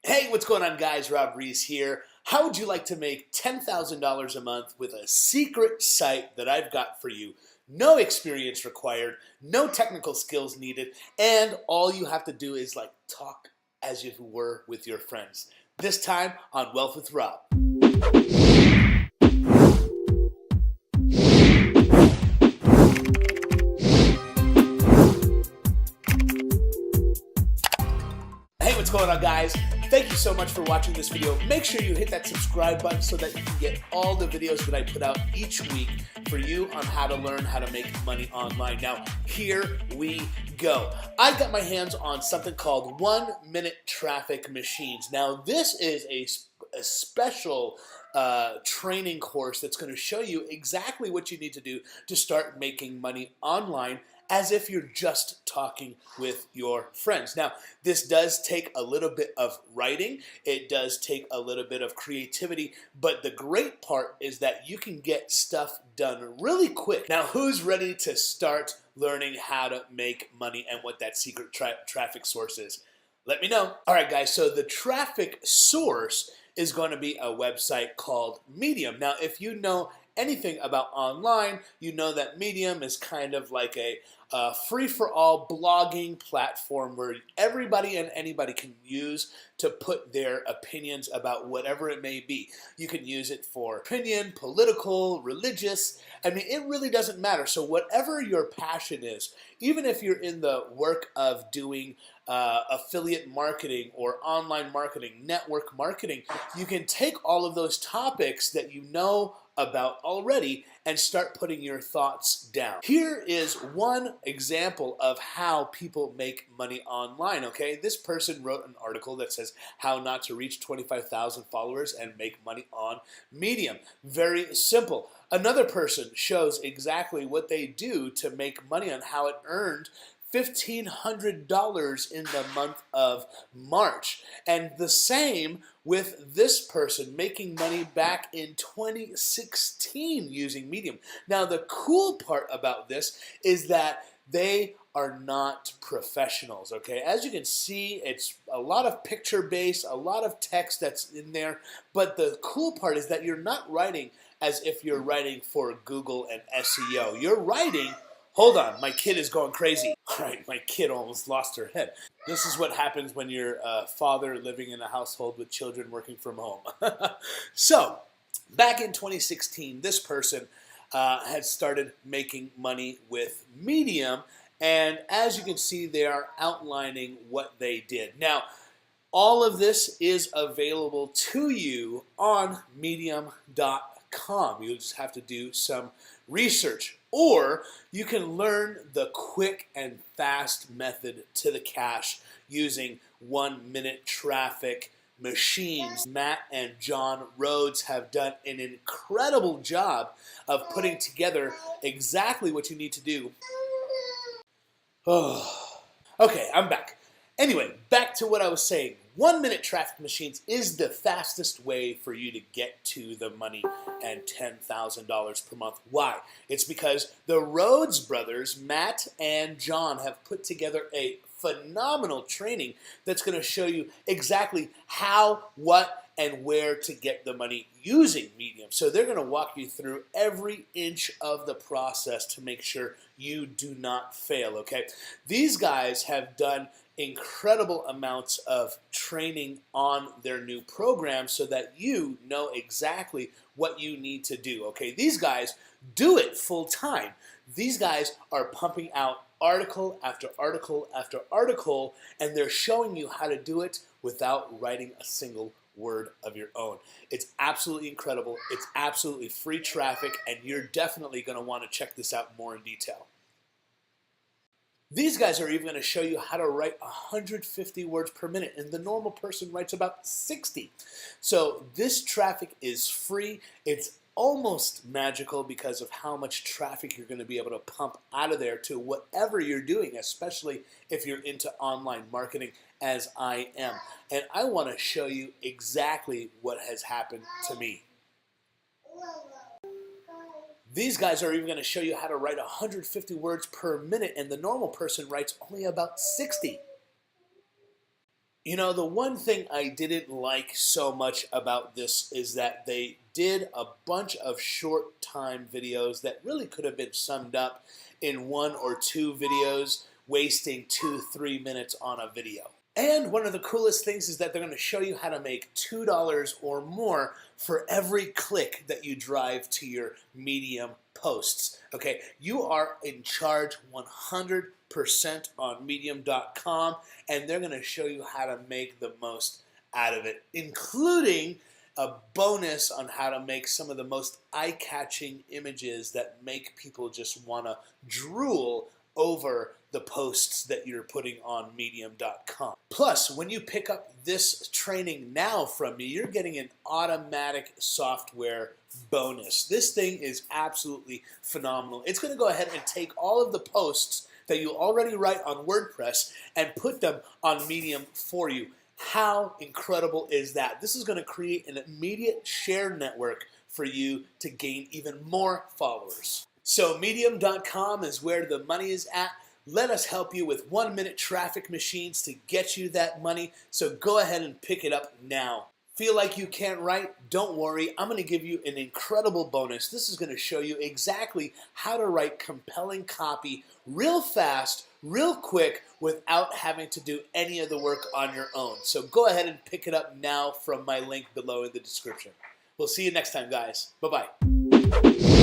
Hey, what's going on, guys? Rhoades here. How would you like to make $10,000 a month with a secret site that I've got for you? No experience required, no technical skills needed, and all you have to do is talk as if you were with your friends. This time on Wealth with Rob. Hey, what's going on, guys? Thank you so much for watching this video. Make sure you hit that subscribe button so that you can get all the videos that I put out each week for you on how to learn how to make money online. Now, here we go. I got my hands on something called 1-minute traffic machines. Now, this is a special training course that's going to show you exactly what you need to do to start making money online as if you're just talking with your friends. Now, this does take a little bit of writing. It does take a little bit of creativity, but the great part is that you can get stuff done really quick. Now, who's ready to start learning how to make money and what that secret traffic source is? Let me know. All right, guys, so the traffic source is going to be a website called Medium. Now, if you know anything about online, you know that Medium is kind of like a free-for-all blogging platform where everybody and anybody can use to put their opinions about whatever it may be. You can use it for opinion, political, religious. I mean, it really doesn't matter. So whatever your passion is, even if you're in the work of doing affiliate marketing or online marketing, network marketing, you can take all of those topics that you know about already and start putting your thoughts down. Here is one example of how people make money online, okay? This person wrote an article that says how not to reach 25,000 followers and make money on Medium. Very simple. Another person shows exactly what they do to make money on how it earned $1,500 in the month of March. And the same with this person making money back in 2016 using Medium. Now, the cool part about this is that they are not professionals, okay? As you can see, it's a lot of picture-based, a lot of text that's in there, but the cool part is that you're not writing as if you're writing for Google and SEO. You're writing. Hold on, my kid is going crazy. All right, my kid almost lost her head. This is what happens when you're a father living in a household with children working from home. So, back in 2016, this person had started making money with Medium, and as you can see, they are outlining what they did. Now, all of this is available to you on medium.com. You'll just have to do some research, or you can learn the quick and fast method to the cash using 1-minute traffic machines. Matt and John Rhoades have done an incredible job of putting together exactly what you need to do. Oh. Okay, I'm back. Anyway, back to what I was saying. 1-minute traffic machines is the fastest way for you to get to the money and $10,000 per month. Why? It's because the Rhoades brothers, Matt and John, have put together a phenomenal training that's going to show you exactly how, what, and where to get the money using Medium. So they're going to walk you through every inch of the process to make sure you do not fail, okay? These guys have done incredible amounts of training on their new program so that you know exactly what you need to do, okay? These guys do it full time. These guys are pumping out article after article after article, and they're showing you how to do it without writing a single word of your own. It's absolutely incredible. It's absolutely free traffic, and you're definitely going to want to check this out more in detail. These guys are even going to show you how to write 150 words per minute, and the normal person writes about 60. So this traffic is free. It's almost magical because of how much traffic you're going to be able to pump out of there to whatever you're doing, especially if you're into online marketing, as I am. And I want to show you exactly what has happened to me. These guys are even going to show you how to write 150 words per minute, and the normal person writes only about 60. You know, the one thing I didn't like so much about this is that they did a bunch of short time videos that really could have been summed up in 1 or 2 videos, wasting 2-3 minutes on a video. And one of the coolest things is that they're going to show you how to make $2 or more for every click that you drive to your Medium posts. Okay, you are in charge 100% on Medium.com, and they're going to show you how to make the most out of it, including a bonus on how to make some of the most eye-catching images that make people just want to drool over the posts that you're putting on Medium.com. Plus, when you pick up this training now from me, you're getting an automatic software bonus. This thing is absolutely phenomenal. It's going to go ahead and take all of the posts that you already write on WordPress and put them on Medium for you. How incredible is that? This is going to create an immediate share network for you to gain even more followers. So Medium.com is where the money is at. Let us help you with 1-minute traffic machines to get you that money. So go ahead and pick it up now. Feel like you can't write? Don't worry. I'm going to give you an incredible bonus. This is going to show you exactly how to write compelling copy real fast, real quick, without having to do any of the work on your own. So go ahead and pick it up now from my link below in the description. We'll see you next time, guys. Bye-bye.